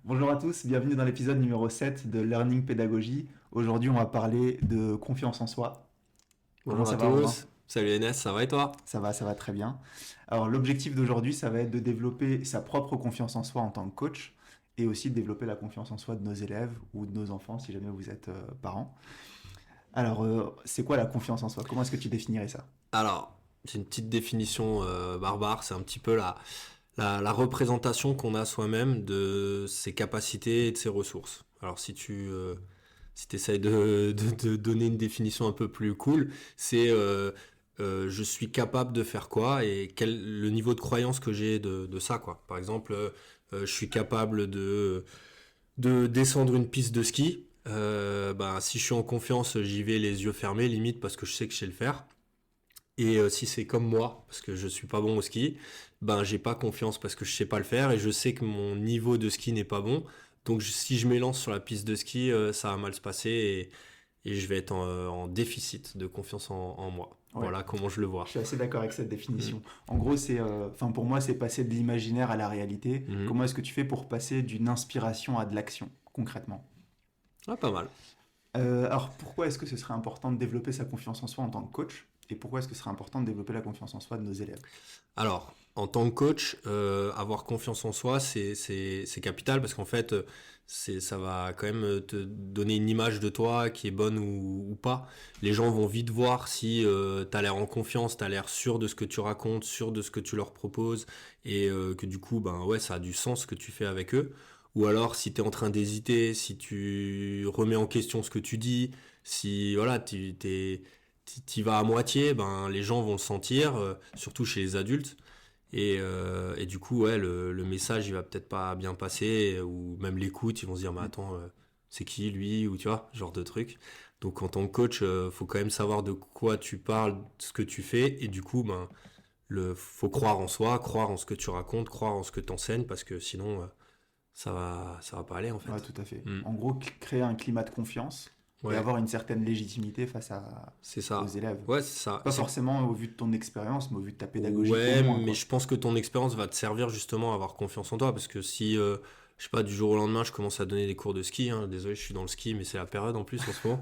Bonjour à tous, bienvenue dans l'épisode numéro 7 de Learning Pédagogie. Aujourd'hui, on va parler de confiance en soi. Comment Bonjour à ça va, Romain? tous, salut Enes, ça va et toi? Ça va très bien. Alors, l'objectif d'aujourd'hui, ça va être de développer sa propre confiance en soi en tant que coach et aussi de développer la confiance en soi de nos élèves ou de nos enfants si jamais vous êtes parents. Alors, c'est quoi la confiance en soi? Comment est-ce que tu définirais ça? Alors, c'est une petite définition barbare, c'est un petit peu la représentation qu'on a soi-même de ses capacités et de ses ressources. Alors si tu essayes de donner une définition un peu plus cool, c'est je suis capable de faire quoi et quel le niveau de croyance que j'ai de ça, quoi. Par exemple, je suis capable de descendre une piste de ski. Si je suis en confiance, j'y vais les yeux fermés, limite parce que je sais que je sais le faire. Et si c'est comme moi, parce que je suis pas bon au ski, j'ai pas confiance parce que je sais pas le faire et je sais que mon niveau de ski n'est pas bon. Donc si je m'élance sur la piste de ski, ça va mal se passer et je vais être en déficit de confiance en moi. Ouais, Voilà comment je le je vois. suis assez d'accord avec cette Mm. définition. En gros, pour moi, c'est passer de l'imaginaire à la réalité. Mhm. Comment est-ce que tu fais pour passer d'une inspiration à de l'action, concrètement? Ah, pas mal. Alors pourquoi est-ce que ce serait important de développer sa confiance en soi en tant que coach et pourquoi est-ce que ce serait important de développer la confiance en soi de nos élèves? Alors, en tant que coach, avoir confiance en soi, c'est capital parce qu'en fait, ça va quand même te donner une image de toi qui est bonne ou pas. Les gens vont vite voir si tu as l'air en confiance, tu as l'air sûr de ce que tu racontes, sûr de ce que tu leur proposes et que du coup, ouais, ça a du sens ce que tu fais avec eux. Ou alors, si tu es en train d'hésiter, si tu remets en question ce que tu dis, si voilà, t'y vas à moitié, les gens vont le sentir, surtout chez les adultes. Et du coup, ouais, le message, il va peut-être pas bien passer, ou même l'écoute, ils vont se dire, mais Mm. attends, c'est qui lui, ou tu vois, ce genre de truc. Donc en tant que coach, faut quand même savoir de quoi tu parles, ce que tu fais, et du coup, faut croire en soi, croire en ce que tu racontes, croire en ce que tu enseignes, parce que sinon, ça va pas aller en Ouais, fait. tout à fait. Mm. En gros, créer un climat de confiance et Ouais, avoir une certaine légitimité c'est aux ça. élèves. Ouais, c'est ça. Pas forcément au vu de ton expérience, mais au vu de ta pédagogie, au Ouais, moins, mais quoi. je pense que ton expérience va te servir justement à avoir confiance en toi, parce que si, je sais pas, du jour au lendemain, je commence à donner des cours de ski, hein, désolé, je suis dans le ski, mais c'est la période en plus en ce moment.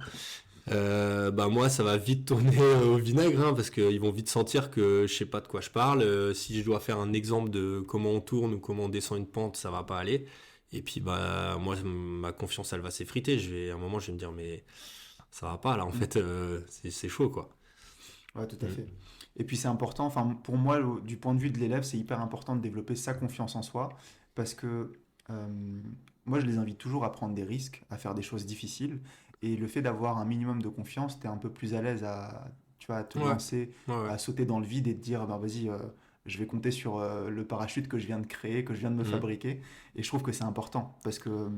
Moi, ça va vite tourner au vinaigre, hein, parce qu'ils vont vite sentir que je sais pas de quoi je parle. Si je dois faire un exemple de comment on tourne ou comment on descend une pente, ça va pas aller. Et puis, moi, ma confiance, elle va s'effriter. À un moment, je vais me dire, mais ça va pas là, en Mm. fait, c'est chaud, quoi. Ouais, tout à Mm. fait. Et puis c'est important, enfin pour moi, du point de vue de l'élève, c'est hyper important de développer sa confiance en soi parce que moi je les invite toujours à prendre des risques, à faire des choses difficiles et le fait d'avoir un minimum de confiance, t'es un peu plus à l'aise à, tu vois, à te Ouais, lancer, ouais, ouais. à sauter dans le vide et te dire, bah, vas-y, je vais compter sur le parachute que je viens de créer, que je viens de me Mm. fabriquer. Et je trouve que c'est important parce que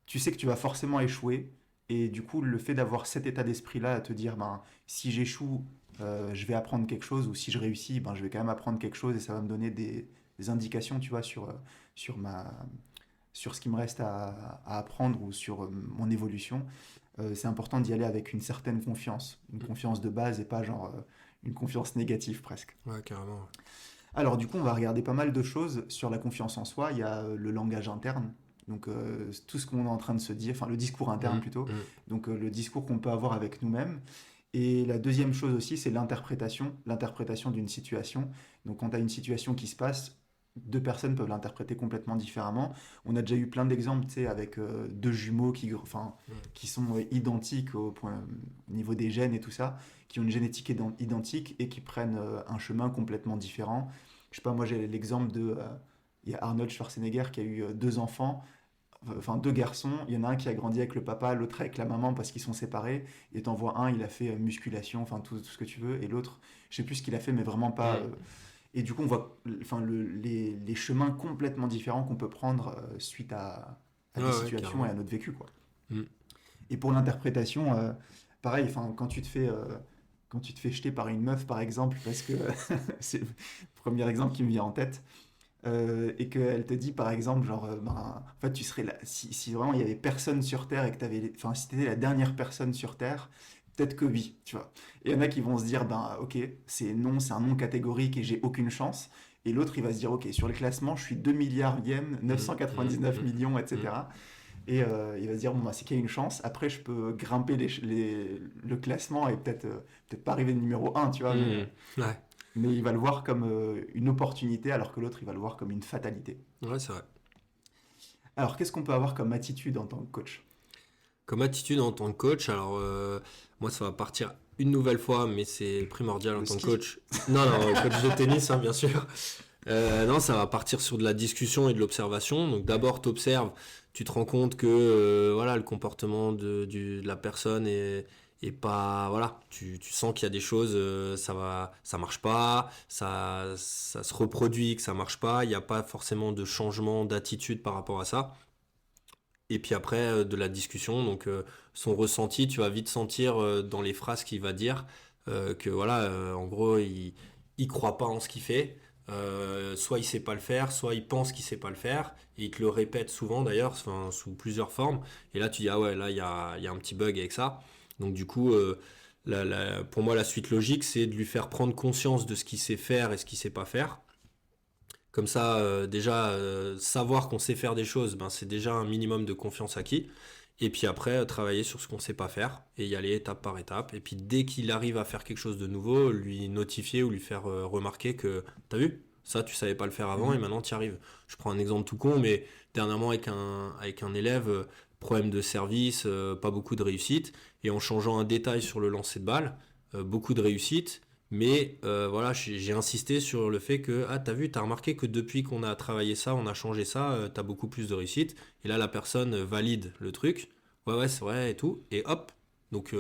tu sais que tu vas forcément échouer. Et du coup, le fait d'avoir cet état d'esprit-là, à te dire, ben, si j'échoue, je vais apprendre quelque chose, ou si je réussis, ben, je vais quand même apprendre quelque chose et ça va me donner des indications, tu vois, sur, sur ce qui me reste à apprendre ou sur mon évolution. C'est important d'y aller avec une certaine confiance, une confiance de base et pas genre une confiance négative presque. Ouais, carrément. Alors du coup, on va regarder pas mal de choses sur la confiance en soi. Il y a le langage interne, donc tout ce qu'on est en train de se dire, enfin le discours interne Mm, plutôt, mm. donc le discours qu'on peut avoir avec nous-mêmes. Et la deuxième chose aussi, c'est l'interprétation d'une situation. Donc quand tu as une situation qui se passe, deux personnes peuvent l'interpréter complètement différemment. On a déjà eu plein d'exemples, tu sais, avec deux jumeaux qui sont identiques au niveau des gènes et tout ça, qui ont une génétique identique et qui prennent un chemin complètement différent. Je sais pas, moi j'ai l'exemple il y a Arnold Schwarzenegger qui a eu deux enfants, enfin deux garçons. Il y en a un qui a grandi avec le papa, l'autre avec la maman parce qu'ils sont séparés. Et t'en vois un, il a fait musculation, enfin tout ce que tu veux, et l'autre, je sais plus ce qu'il a fait, mais vraiment pas. Mm. Et du coup, on voit enfin, les chemins complètement différents qu'on peut prendre suite à des Ouais, ouais, situations et à carrément. notre vécu, quoi. Mm. Et pour l'interprétation, pareil, enfin, quand tu te fais jeter par une meuf, par exemple, parce que c'est le premier exemple qui me vient en tête, et qu'elle te dit par exemple genre en fait tu serais là si vraiment il y avait personne sur Terre et que t'avais enfin si t'étais la dernière personne sur Terre, peut-être que oui, tu vois. Et il y en a qui vont se dire ben ok, c'est non, c'est un non catégorique et j'ai aucune chance. Et l'autre, il va se dire, OK, sur le classement, je suis 2 milliardième, 999 millions, etc. Et il va se dire, bon, bah, c'est qu'il y a une chance. Après, je peux grimper le classement et peut-être pas arriver numéro un, tu vois, Ouais, mais il va le voir comme une opportunité, alors que l'autre, il va le voir comme une fatalité. ouais, c'est vrai. Alors, qu'est-ce qu'on peut avoir comme attitude en tant que coach? Comme attitude en tant que coach, alors moi ça va partir une nouvelle fois, mais c'est primordial en Le tant que ski. coach. Non, non, coach de tennis, hein, bien sûr. Non, ça va partir sur de la discussion et de l'observation. Donc d'abord, tu observes, tu te rends compte que voilà, le comportement de la personne est pas... Voilà, tu sens qu'il y a des choses, ça marche pas, ça se reproduit, que ça marche pas, il n'y a pas forcément de changement d'attitude par rapport à ça. Et puis après, de la discussion, donc son ressenti, tu vas vite sentir dans les phrases qu'il va dire que voilà, en gros, il croit pas en ce qu'il fait. Soit il sait pas le faire, soit il pense qu'il sait pas le faire. Et il te le répète souvent d'ailleurs, enfin, sous plusieurs formes. Et là, tu dis, ah ouais, là, il y a un petit bug avec ça. Donc du coup, pour moi, la suite logique, c'est de lui faire prendre conscience de ce qu'il sait faire et ce qu'il sait pas faire. Comme ça, déjà, savoir qu'on sait faire des choses, ben, c'est déjà un minimum de confiance acquis. Et puis après, travailler sur ce qu'on ne sait pas faire et y aller étape par étape. Et puis dès qu'il arrive à faire quelque chose de nouveau, lui notifier ou lui faire remarquer que t'as vu, ça tu savais pas le faire avant et Mhm. maintenant tu y arrives. Je prends un exemple tout con, mais dernièrement avec un élève, problème de service, pas beaucoup de réussite. Et en changeant un détail sur le lancer de balle, beaucoup de réussite. Mais voilà, j'ai insisté sur le fait que, ah, t'as vu, t'as remarqué que depuis qu'on a travaillé ça, on a changé ça, t'as beaucoup plus de réussite. Et là, la personne valide le truc. Ouais, ouais, c'est vrai et tout. Et hop. Donc,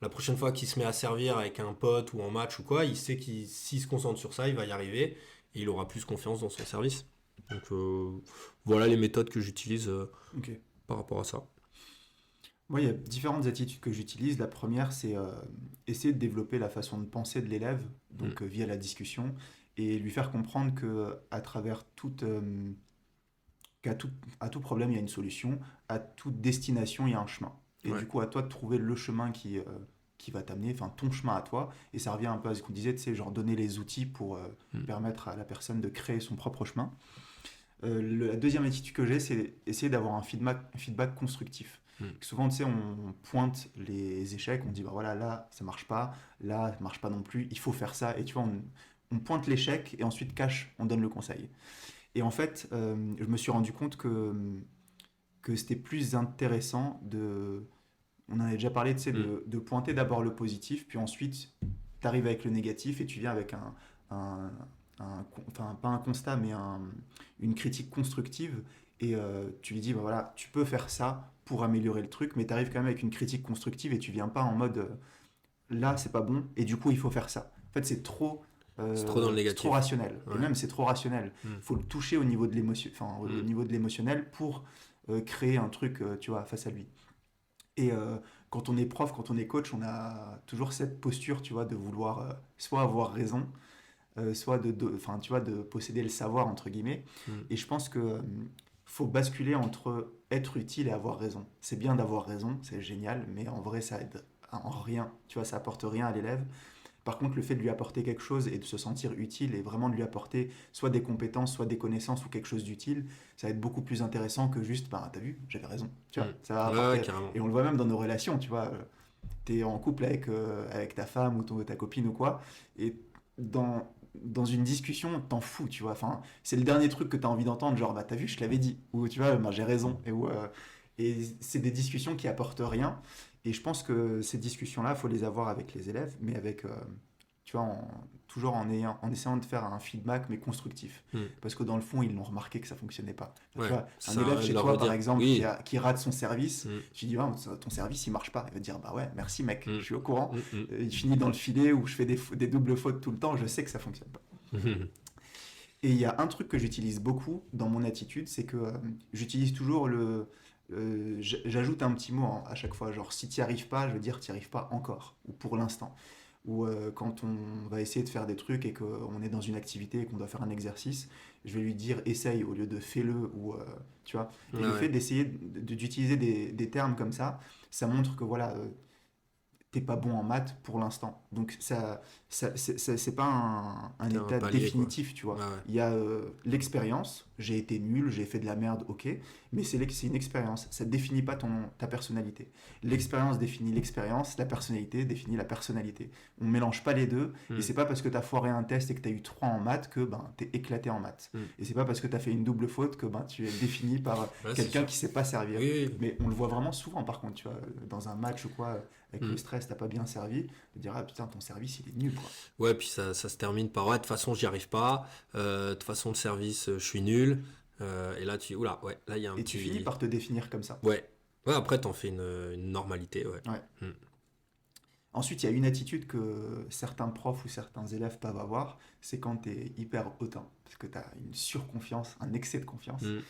la prochaine fois qu'il se met à servir avec un pote ou en match ou quoi, il sait qu'il s'il se concentre sur ça, il va y arriver et il aura plus confiance dans son service. Donc, voilà les méthodes que j'utilise Ok. par rapport à ça. Moi, il y a différentes attitudes que j'utilise. La première, c'est essayer de développer la façon de penser de l'élève, Mm. donc via la discussion, et lui faire comprendre que à travers qu'à à tout problème, il y a une solution, à toute destination, il y a un chemin. Et Ouais. du coup, à toi de trouver le chemin qui va t'amener, enfin ton chemin à toi. Et ça revient un peu à ce qu'on disait, tu sais, genre donner les outils pour Mm. permettre à la personne de créer son propre chemin. La deuxième attitude que j'ai, c'est essayer d'avoir un feedback constructif. Mm. Souvent, tu sais, on pointe les échecs, on dit, bah voilà, là, ça marche pas, là, ça marche pas non plus, il faut faire ça. Et tu vois, on pointe l'échec et ensuite cache, on donne le conseil. Et en fait, je me suis rendu compte que c'était plus intéressant de... On en a déjà parlé, tu sais, Mm. de pointer d'abord le positif, puis ensuite, tu arrives avec le négatif et tu viens avec un, enfin, pas un constat, mais une critique constructive. Et tu lui dis, bah voilà, tu peux faire ça pour améliorer le truc, mais tu arrives quand même avec une critique constructive et tu viens pas en mode, là, c'est pas bon, et du coup, il faut faire ça. En fait, C'est trop dans le c'est trop négatif. rationnel. Et Ouais. même, c'est trop rationnel. Mm. Il faut le toucher au niveau de l'émotion, enfin, au Mm. niveau de l'émotionnel pour créer un truc, tu vois, face à lui. Et quand on est prof, quand on est coach, on a toujours cette posture, tu vois, de vouloir soit avoir raison, soit enfin, tu vois, de posséder le savoir, entre guillemets. Mm. Et je pense que faut basculer entre être utile et avoir raison. C'est bien d'avoir raison, c'est génial, mais en vrai, ça aide en rien. Tu vois, ça apporte rien à l'élève. Par contre, le fait de lui apporter quelque chose et de se sentir utile et vraiment de lui apporter soit des compétences, soit des connaissances ou quelque chose d'utile, ça va être beaucoup plus intéressant que juste, bah, t'as vu, j'avais raison. Tu vois, ça va Mm. Ouais, ouais, apporter. carrément. Et on le voit même dans nos relations, tu vois. T'es en couple avec ta femme ou ta copine ou quoi, et dans une discussion, t'en fous, tu vois. Enfin, c'est le dernier truc que t'as envie d'entendre, genre, bah, t'as vu, je te l'avais dit, ou tu vois, bah, j'ai raison, et c'est des discussions qui apportent rien. Et je pense que ces discussions-là, il faut les avoir avec les élèves, mais avec, tu vois, toujours en essayant de faire un feedback, mais constructif. Mm. Parce que dans le fond, ils l'ont remarqué que ça fonctionnait pas. Tu Ouais, vois, ça un sert à élève rien de chez leur toi, par redire. exemple, Oui. qui rate son service, Mm. tu dis, ah, ton service, il marche pas. Il va te dire, bah ouais, merci mec, Mm. je suis au courant. Mm. Il finit dans le filet ou je fais des doubles fautes tout le temps, je sais que ça fonctionne pas. Mm. Et il y a un truc que j'utilise beaucoup dans mon attitude, c'est que j'utilise toujours j'ajoute un petit mot hein, à chaque fois, genre si t'y arrives pas, je veux dire t'y arrives pas encore, ou pour l'instant. Ou quand on va essayer de faire des trucs et qu'on est dans une activité et qu'on doit faire un exercice, je vais lui dire essaye au lieu de fais-le, ou tu vois. Et Ouais, le fait ouais. d'essayer d'utiliser des termes comme ça montre que voilà, t'es pas bon en maths pour l'instant. Donc c'est pas un T'es un état palier, quoi. définitif, tu vois. Ouais, ouais. Il y a l'expérience, j'ai été nul, j'ai fait de la merde, ok, mais c'est une expérience, ça définit pas ta personnalité. L'expérience définit l'expérience, la personnalité définit la personnalité. On mélange pas les deux, et Hmm, c'est pas parce que t'as foiré un test et que t'as eu 3 en maths que ben, t'es éclaté en maths. hmm. Et c'est pas parce que t'as fait une double faute que ben, tu es défini par Ouais, c'est quelqu'un sûr. qui sait pas servir. Oui, oui. Mais on le voit vraiment souvent, par contre, tu vois, dans un match ou quoi, avec le Hmm. stress, t'as pas bien servi, de dire, ah putain, ton service, il est nul, quoi. Ouais, puis ça se termine par ouais, de toute façon, j'y arrive pas. De toute façon, le service, je suis nul. Et là, oula, ouais, là, il y a un Et tu finis petit. par te définir comme ça. Ouais. Ouais, après, t'en fais une normalité, ouais. Ouais. Hmm. Ensuite, il y a une attitude que certains profs ou certains élèves peuvent avoir, c'est quand tu es hyper hautain, parce que tu as une surconfiance, un excès de confiance, Hmm.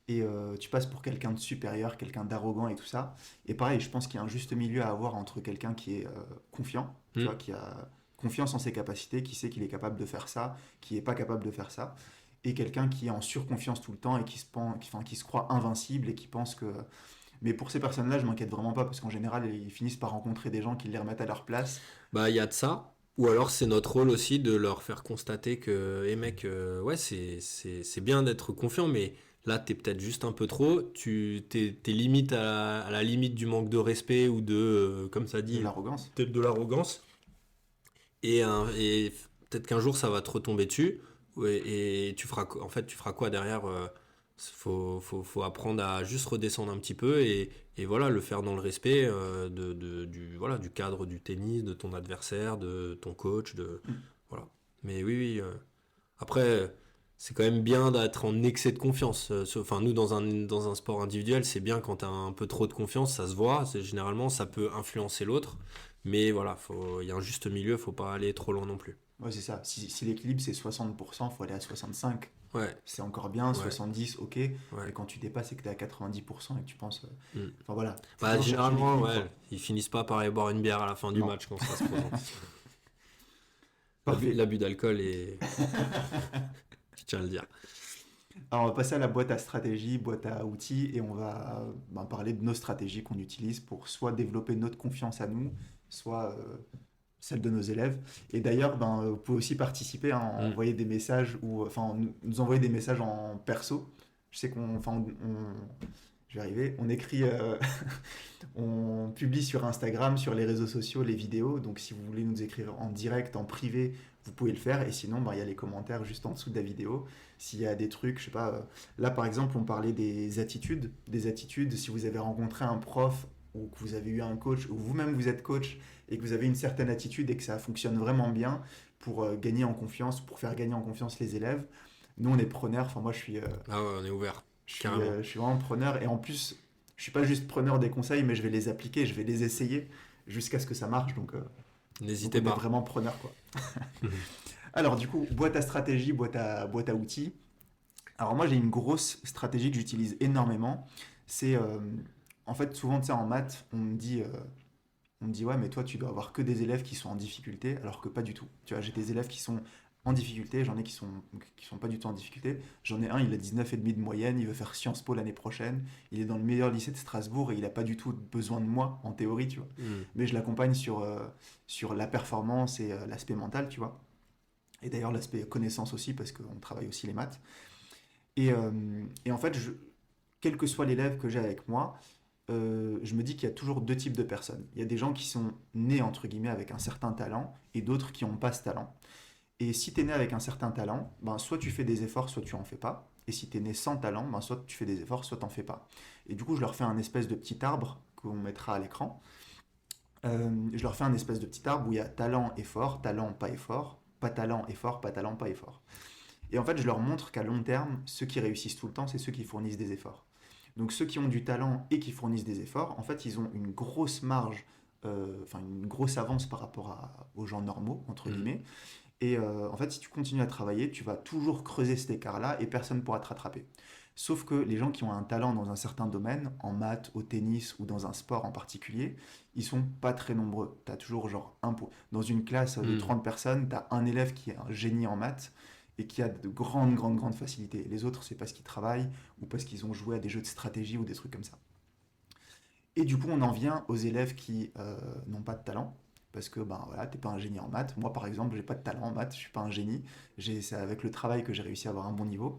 et tu passes pour quelqu'un de supérieur, quelqu'un d'arrogant et tout ça. Et pareil, je pense qu'il y a un juste milieu à avoir entre quelqu'un qui est confiant, tu Hmm. vois, qui a confiance en ses capacités, qui sait qu'il est capable de faire ça, qui n'est pas capable de faire ça, et quelqu'un qui est en surconfiance tout le temps et qui se croit invincible et qui pense que... Mais pour ces personnes-là, je m'inquiète vraiment pas, parce qu'en général, ils finissent par rencontrer des gens qui les remettent à leur place. Bah, il y a de ça. Ou alors, c'est notre rôle aussi de leur faire constater que, hé mec, ouais, c'est bien d'être confiant, mais là, t'es peut-être juste un peu trop. T'es limite à la limite du manque de respect ou de, comme ça De dit, l'arrogance. peut-être de l'arrogance. Et peut-être qu'un jour, ça va te retomber dessus. Ouais, et en fait, tu feras quoi derrière? Faut apprendre à juste redescendre un petit peu et voilà, le faire dans le respect voilà, du cadre du tennis, de ton adversaire, de ton coach, Mm. voilà. Mais oui, oui. Après, c'est quand même bien d'être en excès de confiance. Enfin, nous, dans un sport individuel, c'est bien quand tu as un peu trop de confiance, ça se voit. Généralement, ça peut influencer l'autre. Mais voilà, il y a un juste milieu, faut pas aller trop loin non plus. Ouais, c'est ça. Si l'équilibre c'est 60%, il faut aller à 65. Ouais, C'est encore bien, ouais, 70, ok. ouais. Mais quand tu dépasses et que tu es à 90% et que tu penses. Mm. Enfin voilà, faut Bah, toujours chercher généralement, l'équilibre, ouais, quoi. ils finissent pas par aller boire une bière à la fin du Non. match quand ça se présente. Parfait. L'abus d'alcool est. Je tiens à le dire. Alors, on va passer à la boîte à stratégie, boîte à outils, et on va ben, parler de nos stratégies qu'on utilise pour soit développer notre confiance à nous, soit celle de nos élèves. Et d'ailleurs, ben, vous pouvez aussi participer, hein, Mm. envoyer des messages ou enfin nous envoyer des messages en perso. Je sais je vais arriver. On écrit, on publie sur Instagram, sur les réseaux sociaux, les vidéos. Donc, si vous voulez nous écrire en direct, en privé, vous pouvez le faire. Et sinon, ben, il y a les commentaires juste en dessous de la vidéo. S'il y a des trucs, je sais pas. Là, par exemple, on parlait des attitudes. Des attitudes, si vous avez rencontré un prof ou que vous avez eu un coach, ou vous-même vous êtes coach et que vous avez une certaine attitude et que ça fonctionne vraiment bien pour gagner en confiance, pour faire gagner en confiance les élèves. Nous, on est preneurs. Enfin, moi, Ah ouais, on est ouvert, carrément. je suis vraiment preneur. Et en plus, je suis pas juste preneur des conseils, mais je vais les appliquer, je vais les essayer jusqu'à ce que ça marche. Donc N'hésitez on est pas. vraiment preneur, quoi. Alors, du coup, boîte à stratégie, boîte à outils. Alors, moi, j'ai une grosse stratégie que j'utilise énormément. C'est, en fait, souvent, tu sais, en maths, on me dit, ouais, mais toi, tu dois avoir que des élèves qui sont en difficulté, alors que pas du tout. Tu vois, j'ai des élèves qui sont en difficulté, j'en ai qui sont pas du tout en difficulté. J'en ai un, il a 19,5 de moyenne, il veut faire Sciences Po l'année prochaine. Il est dans le meilleur lycée de Strasbourg et il a pas du tout besoin de moi, en théorie, tu vois. Mm. Mais je l'accompagne sur la performance et l'aspect mental, tu vois. Et d'ailleurs, l'aspect connaissance aussi, parce qu'on travaille aussi les maths. Et en fait, quel que soit l'élève que j'ai avec moi, je me dis qu'il y a toujours deux types de personnes. Il y a des gens qui sont nés, entre guillemets, avec un certain talent, et d'autres qui n'ont pas ce talent. Et si tu es né avec un certain talent, ben, soit tu fais des efforts, soit tu en fais pas. Et si tu es né sans talent, ben, soit tu fais des efforts, soit tu n'en fais pas. Et du coup, je leur fais un espèce de petit arbre qu'on mettra à l'écran. Je leur fais un espèce de petit arbre où il y a talent, effort, talent, pas effort, pas talent, effort, pas talent, pas effort. Et en fait, je leur montre qu'à long terme, ceux qui réussissent tout le temps, c'est ceux qui fournissent des efforts. Donc ceux qui ont du talent et qui fournissent des efforts, en fait, ils ont une grosse marge, enfin une grosse avance par rapport aux gens normaux, entre Mm. guillemets. Et en fait, si tu continues à travailler, tu vas toujours creuser cet écart-là et personne ne pourra te rattraper. Sauf que les gens qui ont un talent dans un certain domaine, en maths, au tennis ou dans un sport en particulier, ils sont pas très nombreux. Tu as toujours genre dans une classe de Mm. 30 personnes, tu as un élève qui est un génie en maths et qui a de grandes, grandes, grandes facilités. Les autres, c'est parce qu'ils travaillent ou parce qu'ils ont joué à des jeux de stratégie ou des trucs comme ça. Et du coup, on en vient aux élèves qui n'ont pas de talent. Parce que ben voilà, t'es pas un génie en maths. Moi, par exemple, j'ai pas de talent en maths, je suis pas un génie. C'est avec le travail que j'ai réussi à avoir un bon niveau.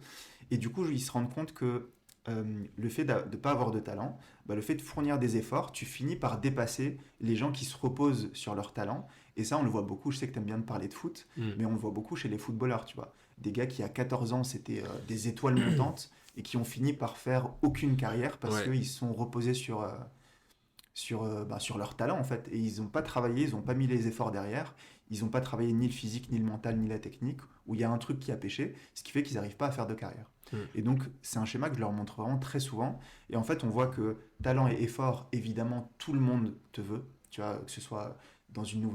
Et du coup, ils se rendent compte que le fait de ne pas avoir de talent, bah, le fait de fournir des efforts, tu finis par dépasser les gens qui se reposent sur leur talent. Et ça, on le voit beaucoup. Je sais que tu aimes bien de parler de foot, Mm. mais on le voit beaucoup chez les footballeurs, tu vois. Des gars qui, à 14 ans, c'était des étoiles montantes et qui ont fini par faire aucune carrière parce Ouais, qu'ils se sont reposés sur leur talent, en fait. Et ils n'ont pas travaillé, ils n'ont pas mis les efforts derrière. Ils n'ont pas travaillé ni le physique, ni le mental, ni la technique, où il y a un truc qui a pêché, ce qui fait qu'ils n'arrivent pas à faire de carrière. Mm. Et donc, c'est un schéma que je leur montre vraiment très souvent. Et en fait, on voit que talent et effort, évidemment, tout le monde te veut. Tu vois, que ce soit dans une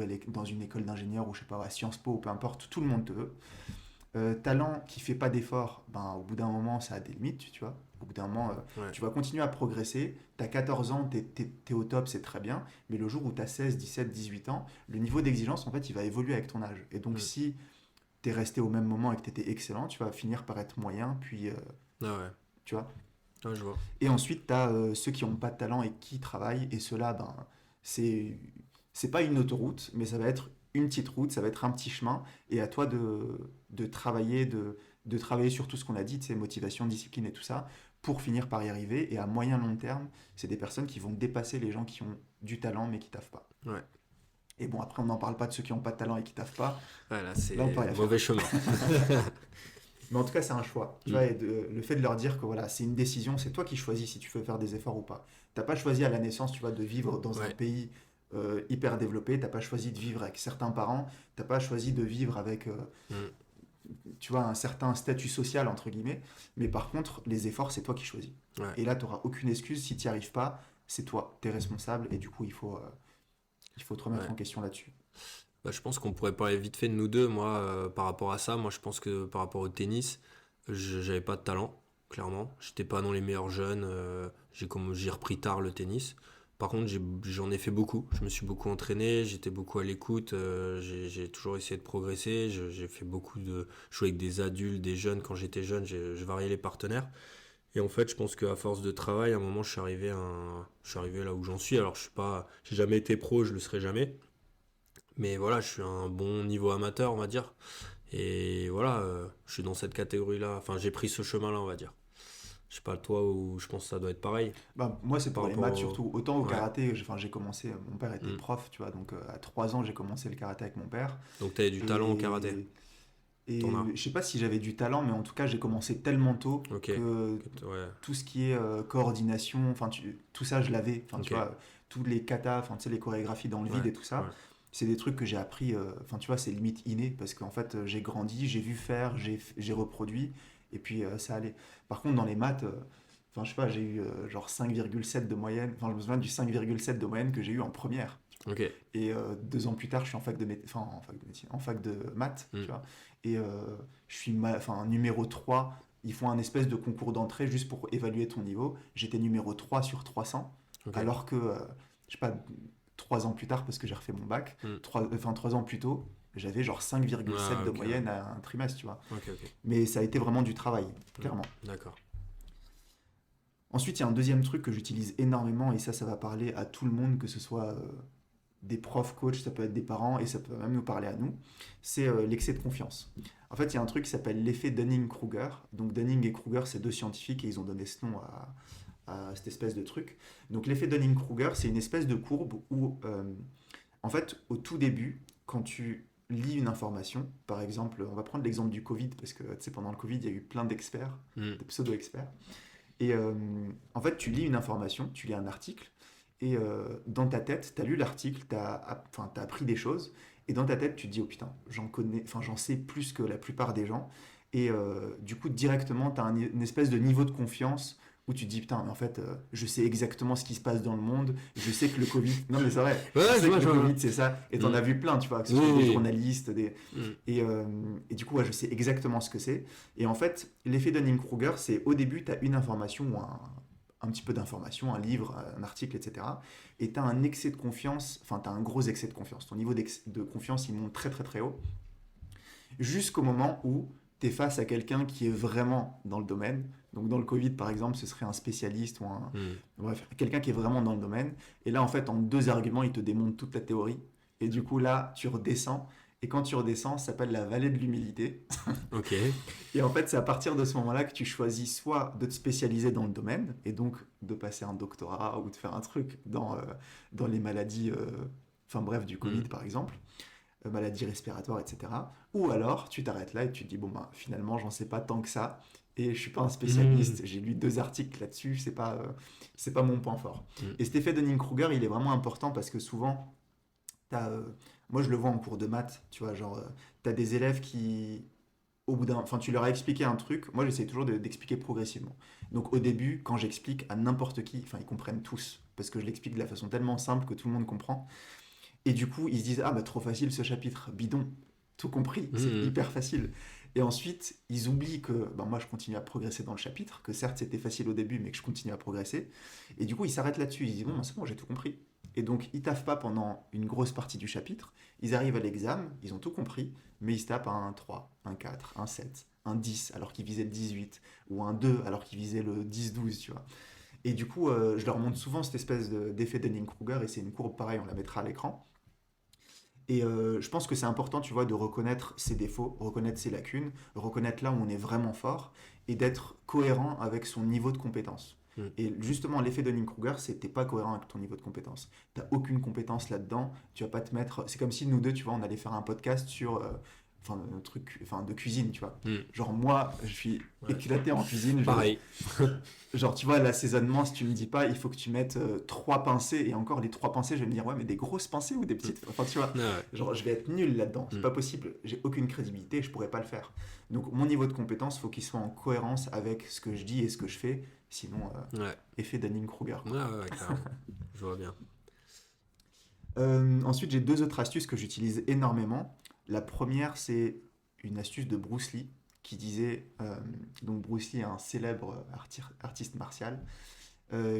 école d'ingénieur ou je sais pas, à Sciences Po ou peu importe, tout le monde te veut. Talent qui fait pas d'effort, ben, au bout d'un moment, ça a des limites, tu vois. Au bout d'un moment, ouais, tu vas continuer à progresser. Tu as 14 ans, tu es au top, c'est très bien. Mais le jour où tu as 16, 17, 18 ans, le niveau d'exigence, en fait, il va évoluer avec ton âge. Et donc, mm. si tu es resté au même moment et que tu étais excellent, tu vas finir par être moyen, puis, Ah ouais, tu vois. ah, je vois. Et ensuite, tu as ceux qui n'ont pas de talent et qui travaillent. Et ceux-là, ben, c'est, c'est pas une autoroute, mais ça va être une petite route, ça va être un petit chemin. Et à toi de travailler, de travailler sur tout ce qu'on a dit, de motivation, discipline et tout ça, pour finir par y arriver. Et à moyen long terme, c'est des personnes qui vont dépasser les gens qui ont du talent mais qui taffent pas. Ouais, Et bon, après, on n'en parle pas de ceux qui n'ont pas de talent et qui taffent pas. ouais, là, Là, on peut c'est rien mauvais faire. chemin. Mais en tout cas, c'est un choix. Tu vois, Mm. et le fait de leur dire que voilà, c'est une décision, c'est toi qui choisis si tu veux faire des efforts ou pas. T'as pas choisi à la naissance, tu vois, de vivre dans un Ouais, pays hyper développé. T'as pas choisi de vivre avec certains parents. T'as pas choisi de vivre avec, mm. tu vois, un certain statut social entre guillemets. Mais par contre, les efforts, c'est toi qui choisis. Ouais, Et là, t'auras aucune excuse si t'y arrives pas. C'est toi, t'es responsable. Et du coup, il faut te remettre ouais. en question là-dessus. Bah, je pense qu'on pourrait parler vite fait de nous deux. Moi, par rapport à ça, moi, je pense que par rapport au tennis, j'avais pas de talent, clairement. J'étais pas dans les meilleurs jeunes. J'ai repris tard le tennis. Par contre, j'en ai fait beaucoup. Je me suis beaucoup entraîné, j'étais beaucoup à l'écoute. J'ai toujours essayé de progresser. J'ai fait beaucoup de jouer avec des adultes, des jeunes. Quand j'étais jeune, je variais les partenaires. Et en fait, je pense qu'à force de travail, à un moment, je suis arrivé là où j'en suis. Alors, je suis pas, j'ai jamais été pro, je le serai jamais. Mais voilà, je suis à un bon niveau amateur, on va dire. Et voilà, je suis dans cette catégorie-là. Enfin, j'ai pris ce chemin-là, on va dire. Je sais pas, toi, où je pense que ça doit être pareil. Bah, moi, c'est Par pour les rapport maths au... surtout. Autant au Ouais. karaté, enfin, j'ai commencé, mon père était Hmm. prof, tu vois, donc à 3 ans, j'ai commencé le karaté avec mon père. Donc, t'avais du talent au karaté. Et, T'en as. et je sais pas si j'avais du talent, mais en tout cas, j'ai commencé tellement tôt Ok. que Ouais. tout ce qui est coordination, enfin, tout ça, je l'avais. Enfin, tu Ok. vois, tous les katas, enfin, tu sais, les chorégraphies dans le vide Ouais. et tout ça, Ouais. c'est des trucs que j'ai appris, enfin, tu vois, c'est limite inné, parce qu'en fait, j'ai grandi, j'ai vu faire, j'ai reproduit, et puis ça allait. Par contre, dans les maths, enfin, je sais pas, j'ai eu genre 5,7 de moyenne, enfin, je me souviens du 5,7 de moyenne que j'ai eu en première. Ok. Et 2 ans plus tard, je suis en fac de, enfin, en fac de médecine, en fac de maths, Hmm. tu vois. Et je suis enfin, numéro 3. Ils font un espèce de concours d'entrée juste pour évaluer ton niveau. J'étais numéro 3 sur 300, Ok. alors que, je sais pas, 3 ans plus tard, parce que j'ai refait mon bac, Hmm. 3 ans plus tôt, j'avais genre 5,7 Ah, de ok. Ouais. moyenne à un trimestre, tu vois. Ok, ok. Mais ça a été vraiment du travail, Hmm. clairement. D'accord. Ensuite, il y a un deuxième truc que j'utilise énormément, et ça va parler à tout le monde, que ce soit des profs, coachs, ça peut être des parents, et ça peut même nous parler à nous, c'est l'excès de confiance. En fait, il y a un truc qui s'appelle l'effet Dunning-Kruger. Donc Dunning et Kruger, c'est deux scientifiques, et ils ont donné ce nom à cette espèce de truc. Donc l'effet Dunning-Kruger, c'est une espèce de courbe où, en fait, au tout début, quand tu lis une information, par exemple, on va prendre l'exemple du Covid, parce que tu sais, pendant le Covid, il y a eu plein d'experts, Hmm. de pseudo-experts, et en fait, tu lis une information, tu lis un article, et dans ta tête, tu as lu l'article, enfin, t'as appris des choses, et dans ta tête, tu te dis, oh putain, j'en connais, enfin, j'en sais plus que la plupart des gens. Et du coup, directement, tu as une espèce de niveau de confiance où tu te dis, putain, mais en fait, je sais exactement ce qui se passe dans le monde, je sais que le Covid. Non, mais c'est vrai, Ouais, je je sais vois, que je le vois. Covid, c'est ça, et t'en Hmm. as vu plein, tu vois, que ce Oui, soit des oui. journalistes, Hmm. et du coup, ouais, je sais exactement ce que c'est. Et en fait, l'effet Dunning-Kruger, c'est au début, tu as une information ou un petit peu d'information, un livre, un article, etc. Et tu as un excès de confiance, enfin, tu as un gros excès de confiance. Ton niveau de confiance, il monte très, très, très haut. Jusqu'au moment où tu es face à quelqu'un qui est vraiment dans le domaine. Donc dans le Covid, par exemple, ce serait un spécialiste ou un... Bref, quelqu'un qui est vraiment dans le domaine. Et là, en fait, en 2 arguments, il te démontre toute la théorie. Et du coup, là, tu redescends. Et quand tu redescends, ça s'appelle la vallée de l'humilité. Ok. Et en fait, c'est à partir de ce moment-là que tu choisis soit de te spécialiser dans le domaine, et donc de passer un doctorat ou de faire un truc dans les maladies, enfin bref, du Covid Mm. par exemple, maladies respiratoires, etc. Ou alors, tu t'arrêtes là et tu te dis, bon, ben, finalement, j'en sais pas tant que ça, et je suis pas un Mm. spécialiste, j'ai lu 2 articles là-dessus, c'est pas mon point fort. Mm. Et cet effet Dunning-Kruger, il est vraiment important parce que souvent, t'as, moi je le vois en cours de maths, tu vois, genre, t'as des élèves qui, au bout d'un, enfin, tu leur as expliqué un truc, moi j'essaie toujours d'expliquer progressivement. Donc au début, quand j'explique à n'importe qui, enfin, ils comprennent tous, parce que je l'explique de la façon tellement simple que tout le monde comprend. Et du coup, ils se disent, ah bah trop facile ce chapitre, bidon, tout compris, c'est Mm. hyper facile. Et ensuite, ils oublient que bah, moi je continue à progresser dans le chapitre, que certes c'était facile au début, mais que je continue à progresser. Et du coup, ils s'arrêtent là-dessus, ils disent, bon, bah, c'est bon, j'ai tout compris. Et donc, ils taffent pas pendant une grosse partie du chapitre, ils arrivent à l'examen, ils ont tout compris, mais ils se tapent un 3, un 4, un 7, un 10 alors qu'ils visaient le 18, ou un 2 alors qu'ils visaient le 10-12, tu vois. Et du coup, je leur montre souvent cette espèce d'effet Dunning-Kruger, et c'est une courbe pareille, on la mettra à l'écran. Et je pense que c'est important, tu vois, de reconnaître ses défauts, reconnaître ses lacunes, reconnaître là où on est vraiment fort et d'être cohérent avec son niveau de compétence. Mm. Et justement, l'effet Dunning-Kruger, c'est que t'es pas cohérent avec ton niveau de compétence. T'as aucune compétence là-dedans. Tu vas pas te mettre. C'est comme si nous deux, tu vois, on allait faire un podcast sur, enfin, un truc, enfin, de cuisine, tu vois. Mm. Genre moi, je suis Ouais. éclaté en cuisine. Pareil. Genre, tu vois, l'assaisonnement, si tu me dis pas, il faut que tu mettes 3 pincées, et encore les 3 pincées, je vais me dire, ouais, mais des grosses pincées ou des Mm. petites. Enfin, tu vois, Ah ouais. genre, je vais être nul là-dedans, c'est Mm. pas possible, j'ai aucune crédibilité, je pourrais pas le faire. Donc, mon niveau de compétence, faut qu'il soit en cohérence avec ce que je dis et ce que je fais, sinon, Ouais. effet Dunning-Kruger, Ouais, quoi. ouais, carrément. Je vois bien. Ensuite, j'ai 2 autres astuces que j'utilise énormément. La première, c'est une astuce de Bruce Lee qui disait, donc Bruce Lee est un célèbre artiste martial,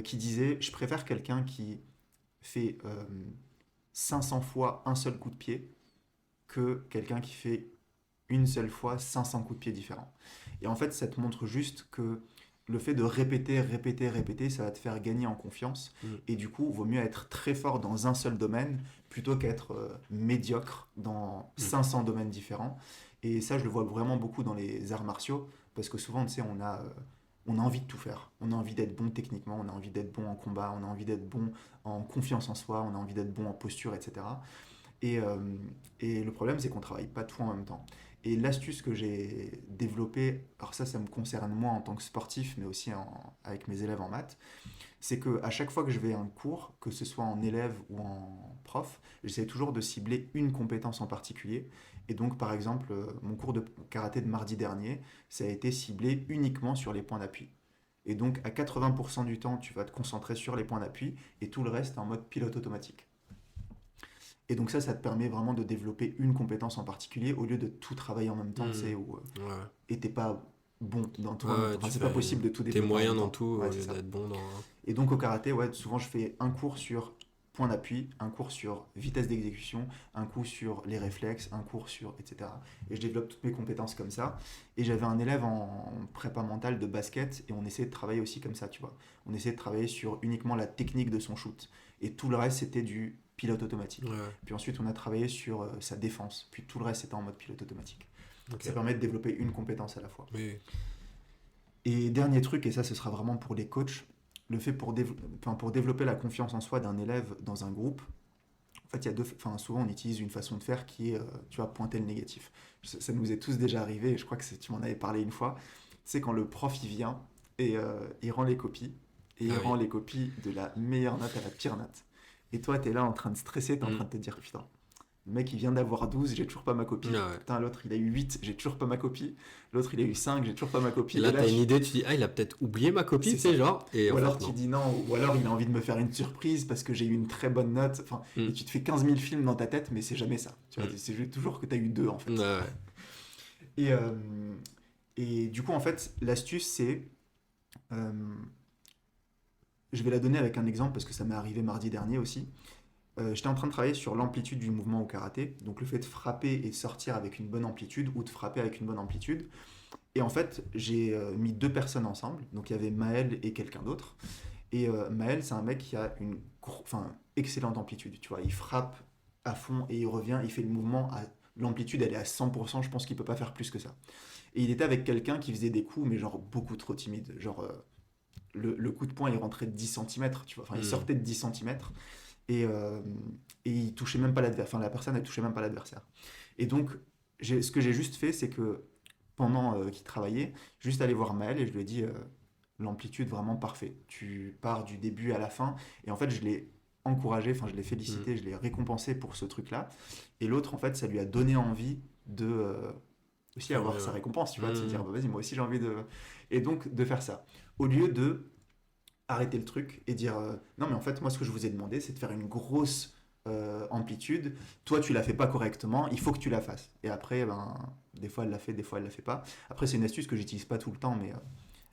qui disait, je préfère quelqu'un qui fait 500 fois un seul coup de pied que quelqu'un qui fait une seule fois 500 coups de pied différents. Et en fait, ça te montre juste que le fait de répéter, répéter, répéter, ça va te faire gagner en confiance. Mm. Et du coup, il vaut mieux être très fort dans un seul domaine plutôt qu'être médiocre dans Mm. 500 domaines différents. Et ça, je le vois vraiment beaucoup dans les arts martiaux, parce que souvent, tu sais, on a envie de tout faire. On a envie d'être bon techniquement, on a envie d'être bon en combat, on a envie d'être bon en confiance en soi, on a envie d'être bon en posture, etc. Et, euh, et le problème, c'est qu'on travaille pas tout en même temps. Et l'astuce que j'ai développée, alors ça me concerne moi en tant que sportif, mais aussi avec mes élèves en maths, c'est que à chaque fois que je vais à un cours, que ce soit en élève ou en prof, j'essaie toujours de cibler une compétence en particulier. Et donc, par exemple, mon cours de karaté de mardi dernier, ça a été ciblé uniquement sur les points d'appui. Et donc, à 80% du temps, tu vas te concentrer sur les points d'appui et tout le reste en mode pilote automatique. Et donc ça te permet vraiment de développer une compétence en particulier au lieu de tout travailler en même temps, tu sais, Mm. où Ouais. et t'es pas bon dans tout Ouais, en même temps. ouais, Enfin, tu c'est pas fais possible de tout tes développer en même moyens dans temps. tout au Ouais, c'est lieu ça. d'être bon dans. Et donc au karaté, ouais, souvent je fais un cours sur point d'appui, un cours sur vitesse d'exécution, un cours sur les réflexes, un cours sur etc. Et je développe toutes mes compétences comme ça. Et j'avais un élève en prépa mentale de basket et on essayait de travailler aussi comme ça, tu vois. On essayait de travailler sur uniquement la technique de son shoot. Et tout le reste, c'était du pilote automatique. Ouais. Puis ensuite, on a travaillé sur sa défense. Puis tout le reste, c'était en mode pilote automatique. Ok. Ça permet de développer une compétence à la fois. Oui. Et dernier truc, et ça ce sera vraiment pour les coachs, le fait pour développer la confiance en soi d'un élève dans un groupe, en fait, il y a souvent on utilise une façon de faire qui est, tu vois, pointer le négatif. Ça nous est tous déjà arrivé, et je crois que tu m'en avais parlé une fois, c'est quand le prof il vient et il rend les copies, et il Ah rend oui. les copies de la meilleure note à la pire note. Et toi, tu es là en train de stresser, tu es en train Mm. de te dire, putain, le mec il vient d'avoir 12, j'ai toujours pas ma copie. Ah ouais. Putain, l'autre il a eu 8, j'ai toujours pas ma copie. L'autre il a eu 5, j'ai toujours pas ma copie. Et là, Et là, t'as une idée, tu dis, ah, il a peut-être oublié ma copie, c'est tu sais, ça. genre. Et Ou en alors fait, tu non. dis non, ou alors il a envie de me faire une surprise parce que j'ai eu une très bonne note. Enfin, Mm. et tu te fais 15 000 films dans ta tête, mais c'est jamais ça. Tu vois, Mm. c'est toujours que tu as eu 2 en fait. Ouais, ouais. Et, euh, et du coup, en fait, l'astuce c'est. euh, je vais la donner avec un exemple parce que ça m'est arrivé mardi dernier aussi. J'étais en train de travailler sur l'amplitude du mouvement au karaté, donc le fait de frapper et de sortir avec une bonne amplitude ou de frapper avec une bonne amplitude. Et en fait, j'ai mis deux personnes ensemble, donc il y avait Maël et quelqu'un d'autre. Et Maël, c'est un mec qui a une excellente amplitude, tu vois, il frappe à fond et il revient, il fait le mouvement, l'amplitude elle est à 100%, je pense qu'il peut pas faire plus que ça. Et il était avec quelqu'un qui faisait des coups, mais genre beaucoup trop timide, genre le coup de poing il rentrait de 10 centimètres, tu vois, enfin il Hmm. sortait de 10 centimètres et, euh, et il touchait même pas l'adversaire, enfin la personne elle touchait même pas l'adversaire. Et donc ce que j'ai juste fait c'est que pendant qu'il travaillait, juste aller voir Maël et je lui ai dit l'amplitude vraiment parfait, tu pars du début à la fin et en fait je l'ai encouragé, enfin je l'ai Hmm. félicité, je l'ai récompensé pour ce truc là et l'autre en fait ça lui a donné envie de aussi Faire avoir mieux, sa ouais. récompense, tu vois, de se dire Hmm. bah, vas-y moi aussi j'ai envie de et donc de faire ça au lieu de arrêter le truc et dire non mais en fait moi ce que je vous ai demandé c'est de faire une grosse amplitude, toi tu la fais pas correctement, il faut que tu la fasses et après ben des fois elle l'a fait, des fois elle la fait pas, après c'est une astuce que j'utilise pas tout le temps mais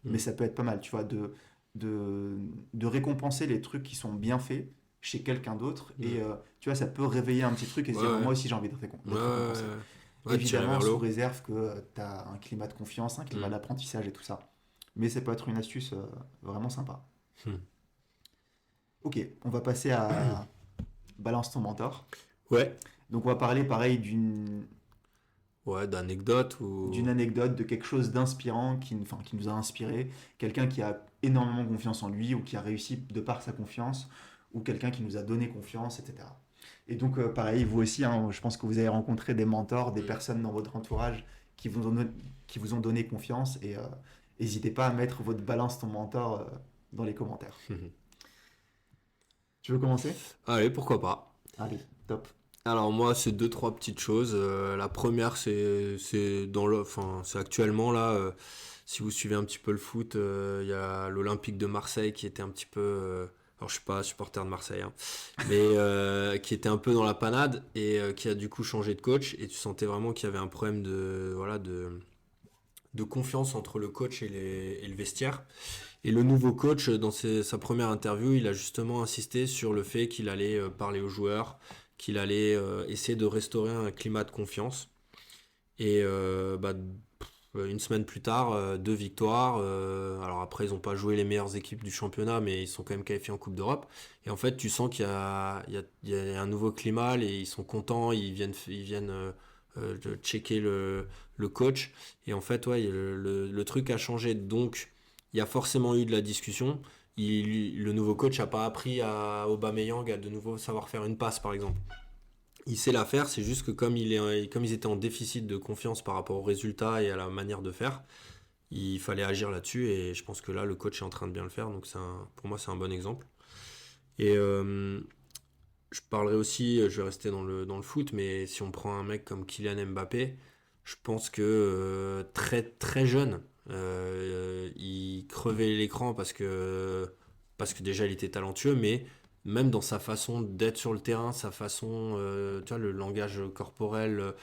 Hmm. ça peut être pas mal tu vois de, de récompenser les trucs qui sont bien faits chez quelqu'un d'autre Hmm. et tu vois ça peut réveiller un petit truc et se Ouais, dire ouais. moi aussi j'ai envie Ouais, d'être ouais, récompensé, ouais. Ouais, tirer évidemment vers le sous haut. réserve que tu as un climat de confiance, un climat Hmm. d'apprentissage et tout ça, mais ça peut être une astuce vraiment sympa. Hmm. Ok, on va passer à Balance ton mentor. Ouais. Donc on va parler pareil Ouais, d'anecdotes d'une ou. anecdote, de quelque chose d'inspirant qui nous a inspiré, quelqu'un qui a énormément confiance en lui ou qui a réussi de par sa confiance, ou quelqu'un qui nous a donné confiance, etc. Et donc pareil, vous aussi, hein, je pense que vous avez rencontré des mentors, des Hmm. personnes dans votre entourage qui vous ont donné confiance et n'hésitez pas à mettre votre balance ton mentor dans les commentaires. Tu veux commencer? Allez, pourquoi pas. Allez, top. Alors moi, c'est deux, trois petites choses. La première, c'est dans le, enfin, c'est actuellement là. Si vous suivez un petit peu le foot, il y a l'Olympique de Marseille qui était un petit peu. Alors je suis pas supporter de Marseille, hein, mais qui était un peu dans la panade et qui a du coup changé de coach. Et tu sentais vraiment qu'il y avait un problème de, voilà, de confiance entre le coach et le vestiaire. Et le nouveau coach, dans sa première interview, il a justement insisté sur le fait qu'il allait parler aux joueurs, qu'il allait essayer de restaurer un climat de confiance. Et une semaine plus tard, deux victoires. Alors après, ils n'ont pas joué les meilleures équipes du championnat, mais ils sont quand même qualifiés en Coupe d'Europe. Et en fait, tu sens qu'il y a un nouveau climat, et ils sont contents, ils viennent de checker le coach. Et en fait, ouais, le truc a changé. Donc, il y a forcément eu de la discussion. Le nouveau coach n'a pas appris à Aubameyang à de nouveau savoir faire une passe, par exemple. Il sait la faire, c'est juste que comme ils étaient en déficit de confiance par rapport aux résultats et à la manière de faire, il fallait agir là-dessus et je pense que là, le coach est en train de bien le faire, donc pour moi, c'est un bon exemple. Et je parlerai aussi, je vais rester dans le foot, mais si on prend un mec comme Kylian Mbappé, je pense que très très jeune, il crevait l'écran parce que déjà il était talentueux, mais même dans sa façon d'être sur le terrain, sa façon, tu vois, le langage corporel,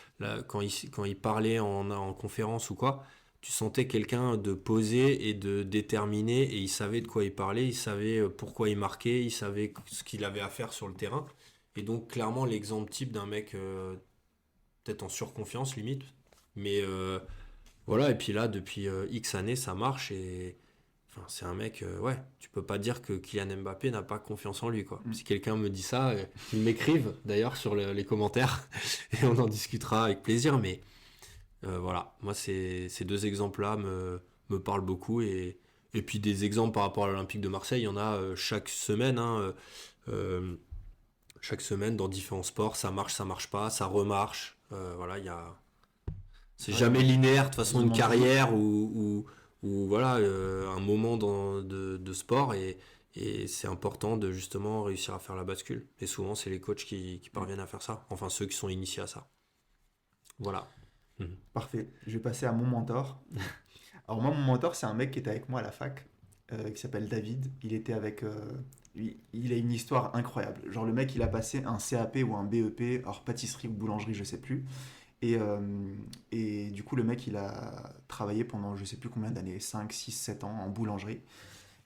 quand il parlait en conférence ou quoi, tu sentais quelqu'un de posé et de déterminé et il savait de quoi il parlait, il savait pourquoi il marquait, il savait ce qu'il avait à faire sur le terrain. Et donc clairement l'exemple type d'un mec peut-être en surconfiance limite. Mais voilà, et puis là depuis X années ça marche et enfin, c'est un mec, ouais, tu peux pas dire que Kylian Mbappé n'a pas confiance en lui quoi. Mm. Si quelqu'un me dit ça, qu'il m'écrive d'ailleurs sur les commentaires et on en discutera avec plaisir. Mais voilà, moi ces deux exemples-là me parlent beaucoup et puis des exemples par rapport à l'Olympique de Marseille, il y en a chaque semaine. Hein, euh, chaque semaine dans différents sports, ça marche pas, ça remarche. Voilà, c'est Ouais, jamais linéaire. De toute on se façon, une demande toujours. carrière ou voilà, un moment de sport et c'est important de justement réussir à faire la bascule. Et souvent, c'est les coachs qui Mm. parviennent à faire ça. Enfin, ceux qui sont initiés à ça. Voilà. Mhm. Parfait. Je vais passer à mon mentor. Alors moi, mon mentor, c'est un mec qui était avec moi à la fac, qui s'appelle David. Il était avec... lui, il a une histoire incroyable. Genre le mec, il a passé un CAP ou un BEP, alors pâtisserie ou boulangerie, je sais plus. Et du coup, le mec, il a travaillé pendant je sais plus combien d'années, 5 6 7 ans en boulangerie.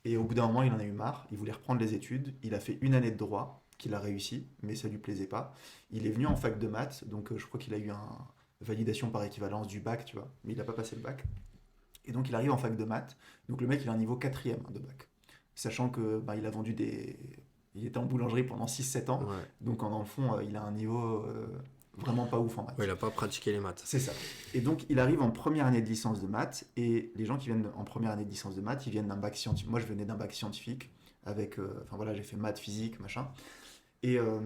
Et au bout d'un moment, il en a eu marre. Il voulait reprendre les études. Il a fait une année de droit. qu'il a réussi, mais ça lui plaisait pas. Il est venu en fac de maths, donc je crois qu'il a eu une validation par équivalence du bac, tu vois, mais il n'a pas passé le bac. Et donc il arrive en fac de maths, donc le mec il a un niveau quatrième de bac. Sachant que il a vendu des... Il était en boulangerie pendant 6-7 ans, Ouais. donc dans le fond il a un niveau vraiment pas ouf en maths. Ouais, il a pas pratiqué les maths. C'est ça. Et donc, il arrive en première année de licence de maths, et les gens qui viennent en première année de licence de maths, ils viennent d'un bac scientifique. Moi, je venais d'un bac scientifique, avec, enfin voilà, j'ai fait maths, physique, machin. Et, euh,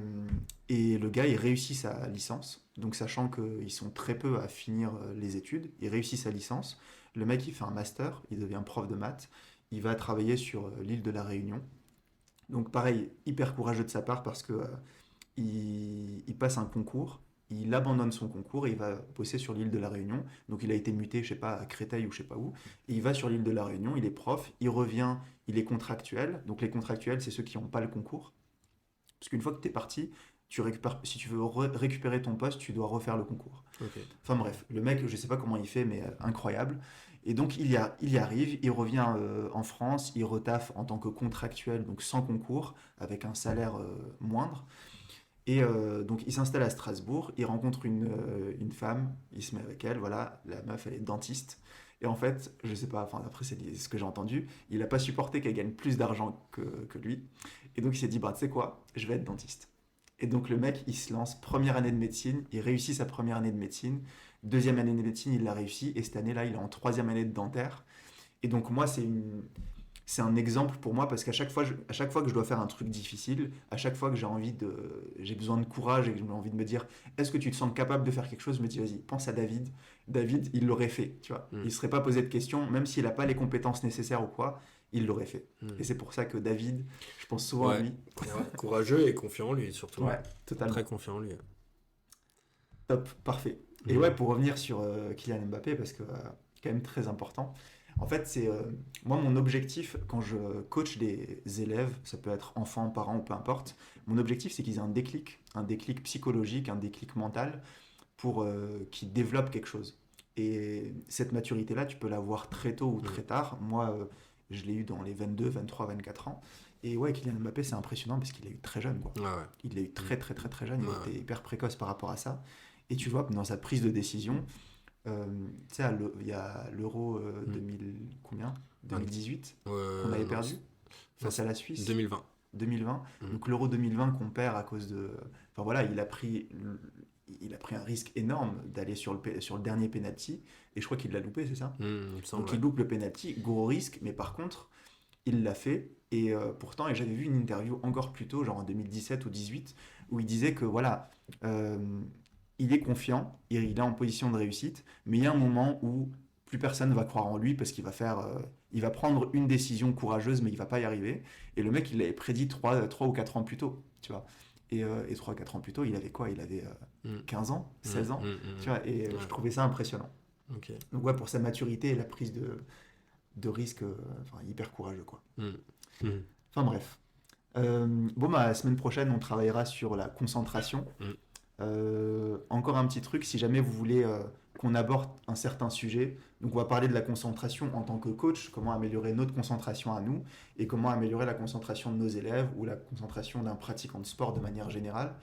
et le gars, il réussit sa licence, donc sachant qu'ils sont très peu à finir les études, il réussit sa licence. Le mec, il fait un master, il devient prof de maths, il va travailler sur l'île de la Réunion. Donc pareil, hyper courageux de sa part parce que il passe un concours, il abandonne son concours et il va bosser sur l'île de la Réunion. Donc il a été muté, je sais pas, à Créteil ou je sais pas où. Et il va sur l'île de la Réunion, il est prof, il revient, il est contractuel. Donc les contractuels, c'est ceux qui n'ont pas le concours. Parce qu'une fois que tu es parti, tu récupères, si tu veux récupérer ton poste, tu dois refaire le concours. Ok. Enfin bref, le mec, je sais pas comment il fait, mais incroyable. Et donc il y arrive, il revient en France, il retaffe en tant que contractuel, donc sans concours, avec un salaire moindre. Et donc il s'installe à Strasbourg, il rencontre une femme, il se met avec elle, voilà, la meuf elle est dentiste. Et en fait, je sais pas, enfin après c'est ce que j'ai entendu, il a pas supporté qu'elle gagne plus d'argent que lui. Et donc il s'est dit, bah tu sais quoi, je vais être dentiste. Et donc le mec, il se lance première année de médecine, il réussit sa première année de médecine, deuxième année de médecine, il l'a réussi, et cette année-là, il est en troisième année de dentaire. Et donc moi, c'est un exemple pour moi parce qu'à chaque fois, à chaque fois que je dois faire un truc difficile, à chaque fois que j'ai besoin de courage et que j'ai envie de me dire, est-ce que tu te sens capable de faire quelque chose? Je me dis, vas-y, pense à David. David, il l'aurait fait, tu vois. Il ne serait pas posé de questions, même s'il n'a pas les compétences nécessaires ou quoi, il l'aurait fait. Et c'est pour ça que David, je pense souvent à Ouais. lui. Ouais, courageux et confiant en lui, surtout. Ouais, totalement. Très confiant en lui. Top, parfait. Et ouais, pour revenir sur Kylian Mbappé, parce que quand même très important. En fait, c'est moi mon objectif quand je coach des élèves, ça peut être enfants, parents ou peu importe. Mon objectif, c'est qu'ils aient un déclic psychologique, un déclic mental pour qu'ils développent quelque chose. Et cette maturité-là, tu peux l'avoir très tôt ou très tard. Moi, je l'ai eu dans les 22, 23, 24 ans. Et ouais, Kylian Mbappé, c'est impressionnant parce qu'il l'a eu très jeune, quoi. Ouais, ouais. Il l'a eu très, très, très, très jeune. Il Ouais. était hyper précoce par rapport à ça. Et tu vois, dans sa prise de décision, tu sais, il y a l'Euro 2000, combien 2018 qu'on avait Non, perdu face à la Suisse. 2020. 2020. Donc l'Euro 2020 qu'on perd à cause de... Enfin voilà, il a pris un risque énorme d'aller sur le dernier penalty. Et je crois qu'il l'a loupé, c'est ça? Il me semble, Donc il loupe le penalty, gros risque, mais par contre, il l'a fait. Et pourtant, et j'avais vu une interview encore plus tôt, genre en 2017 ou 2018, où il disait que voilà, il est confiant, il est en position de réussite, mais il y a un moment où plus personne ne va croire en lui parce qu'il va il va prendre une décision courageuse, mais il va pas y arriver. Et le mec, il l'avait prédit 3 ou 4 ans plus tôt, tu vois. Et 3 ou 4 ans plus tôt, il avait quoi? Il avait 15 ans, 16 ans, tu vois. Et je trouvais ça impressionnant. Ok. Donc ouais, pour sa maturité et la prise de risque, enfin, hyper courageux, quoi. Enfin bref. Bon, bah, la semaine prochaine, on travaillera sur la concentration. Encore un petit truc, si jamais vous voulez qu'on aborde un certain sujet, donc on va parler de la concentration en tant que coach, comment améliorer notre concentration à nous et comment améliorer la concentration de nos élèves ou la concentration d'un pratiquant de sport de manière générale.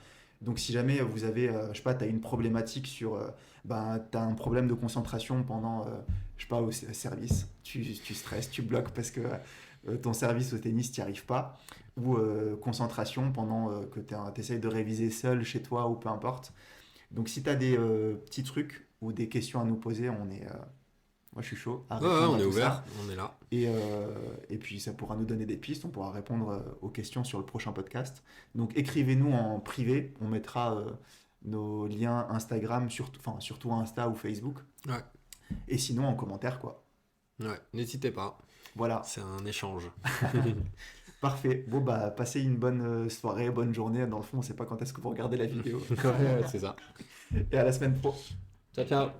Donc si jamais vous avez, je sais pas, tu as une problématique sur, tu as un problème de concentration pendant, je sais pas, au service, tu stresses, tu bloques parce que ton service au tennis, tu n'y arrives pas, ou concentration pendant que tu essayes de réviser seul chez toi ou peu importe. Donc si tu as des petits trucs ou des questions à nous poser, moi je suis chaud à Ouais, répondre on à est tout ouvert, ça. on est là. Et puis ça pourra nous donner des pistes, on pourra répondre aux questions sur le prochain podcast. Donc écrivez-nous en privé, on mettra nos liens Instagram, surtout Insta ou Facebook. Ouais. Et sinon en commentaire, quoi. Ouais, n'hésitez pas, Voilà, c'est un échange. parfait. Bon, bah, passez une bonne soirée, bonne journée. Dans le fond, on sait pas quand est-ce que vous regardez la vidéo. Ouais, c'est ça. Et à la semaine pro. Ciao, ciao.